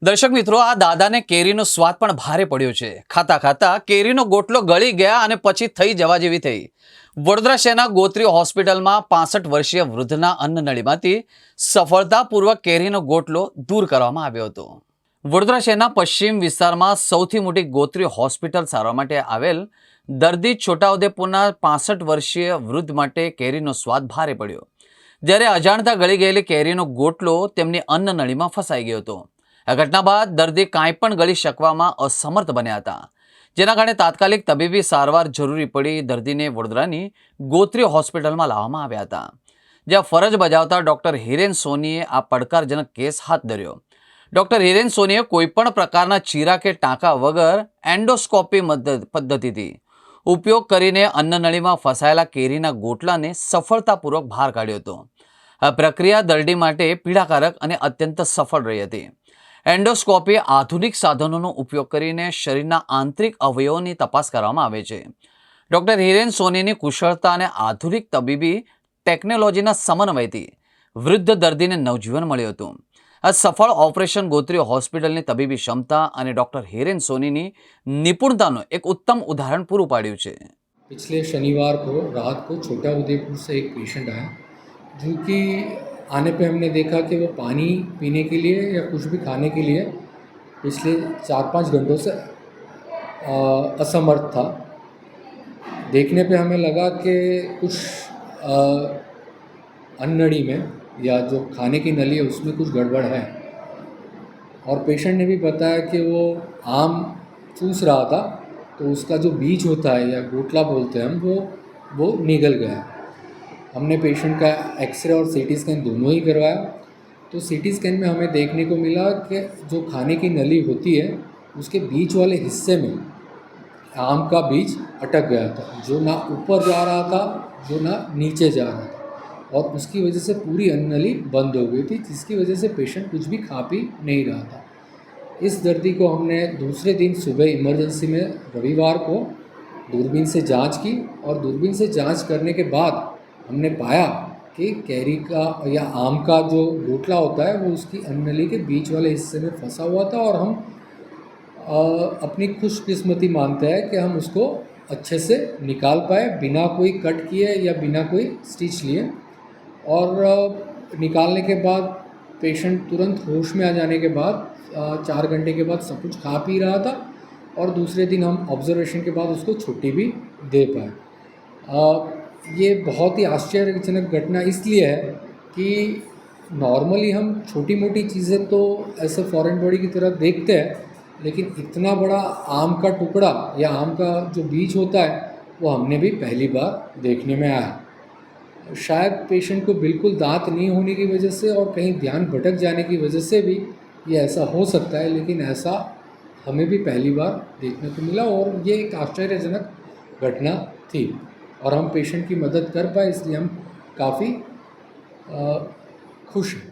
દર્શક મિત્રો, આ દાદાને કેરીનો સ્વાદ પણ ભારે પડ્યો છે. ખાતા ખાતા કેરીનો ગોટલો ગળી ગયા અને પછી થઈ જવા જેવી થઈ. વડોદરા શહેરના ગોત્રી હોસ્પિટલમાં 65 વર્ષીય વૃદ્ધના અન્નનળીમાંથી સફળતાપૂર્વક કેરીનો ગોટલો દૂર કરવામાં આવ્યો હતો. વડોદરા શહેરના પશ્ચિમ વિસ્તારમાં સૌથી મોટી ગોત્રી હોસ્પિટલ સારવાર માટે આવેલ દર્દી છોટાઉદેપુરના 65 વર્ષીય વૃદ્ધ માટે કેરીનો સ્વાદ ભારે પડ્યો, જ્યારે અજાણતા ગળી ગયેલી કેરીનો ગોટલો તેમની અન્નનળીમાં ફસાઈ ગયો હતો. આ ઘટના બાદ દર્દી કાંઈ પણ ગળી શકવામાં અસમર્થ બન્યા હતા, જેના કારણે તાત્કાલિક તબીબી સારવાર જરૂરી પડી દર્દીને વડોદરાની ગોત્રી હોસ્પિટલમાં લાવવામાં આવ્યા હતા, જ્યાં ફરજ બજાવતા ડૉક્ટર હિરેન સોનીએ આ પડકારજનક કેસ હાથ ધર્યો. ડૉક્ટર હિરેન સોનીએ કોઈપણ પ્રકારના ચીરા કે ટાંકા વગર એન્ડોસ્કોપી પદ્ધતિથી ઉપયોગ કરીને અન્નનળીમાં ફસાયેલા કેરીના ગોટલાને સફળતાપૂર્વક બહાર કાઢ્યો હતો. આ પ્રક્રિયા દર્દી માટે પીડાકારક અને અત્યંત સફળ રહી હતી. એન્ડોસ્કોપી આધુનિક સાધનોનો ઉપયોગ કરીને શરીરના આંતરિક અવયવોની તપાસ કરવામાં આવે છે. ડૉક્ટર હિરેન સોનીની કુશળતા અને આધુનિક તબીબી ટેકનોલોજીના સમન્વયથી વૃદ્ધ દર્દીને નવજીવન મળ્યું હતું. આ સફળ ઓપરેશન ગોત્રી હોસ્પિટલની તબીબી ક્ષમતા અને ડૉક્ટર હિરેન સોનીની નિપુણતાનું એક उत्तम उदाहरण પૂરું પાડ્યું છે. पिछले शनिवार को रात को छोटा उदेपुर से एक पेशेंट आया, जो कि आने पे हमने देखा कि वो पानी पीने के लिए या कुछ भी खाने के लिए पिछले 4-5 घंटों से असमर्थ था. देखने पे हमें लगा कि कुछ अन्नड़ी में या जो खाने की नली है उसमें कुछ गड़बड़ है, और पेशेंट ने भी बताया कि वो आम चूस रहा था तो उसका जो बीज होता है या गोटला बोलते हैं हम, वो निगल गया. हमने पेशेंट का एक्सरे और सीटी स्कैन दोनों ही करवाया. तो सीटी स्कैन में हमें देखने को मिला कि जो खाने की नली होती है उसके बीच वाले हिस्से में आम का बीज अटक गया था, जो ना ऊपर जा रहा था जो ना नीचे जा रहा था, और उसकी वजह से पूरी अन्न नली बंद हो गई थी, जिसकी वजह से पेशेंट कुछ भी खा पी नहीं रहा था. इस दर्दी को हमने दूसरे दिन सुबह इमरजेंसी में रविवार को दूरबीन से जांच की, और दूरबीन से जांच करने के बाद हमने पाया कि कैरी का या आम का जो गोटला होता है वो उसकी अन्ननली के बीच वाले हिस्से में फंसा हुआ था, और हम अपनी खुशकिस्मती मानते हैं कि हम उसको अच्छे से निकाल पाए बिना कोई कट किए या बिना कोई स्टिच लिए. और निकालने के बाद पेशेंट तुरंत होश में आ जाने के बाद 4 घंटे के बाद सब कुछ खा पी रहा था, और दूसरे दिन हम ऑब्जर्वेशन के बाद उसको छुट्टी भी दे पाए. ये बहुत ही आश्चर्यजनक घटना इसलिए है कि नॉर्मली हम छोटी मोटी चीज़ें तो ऐसे फॉरेन बॉडी की तरह देखते हैं, लेकिन इतना बड़ा आम का टुकड़ा या आम का जो बीज होता है वो हमने भी पहली बार देखने में आया. शायद पेशेंट को बिल्कुल दांत नहीं होने की वजह से और कहीं ध्यान भटक जाने की वजह से भी ये ऐसा हो सकता है, लेकिन ऐसा हमें भी पहली बार देखने को मिला, और ये एक आश्चर्यजनक घटना थी, और हम पेशेंट की मदद कर पाए, इसलिए हम काफ़ी खुश हैं.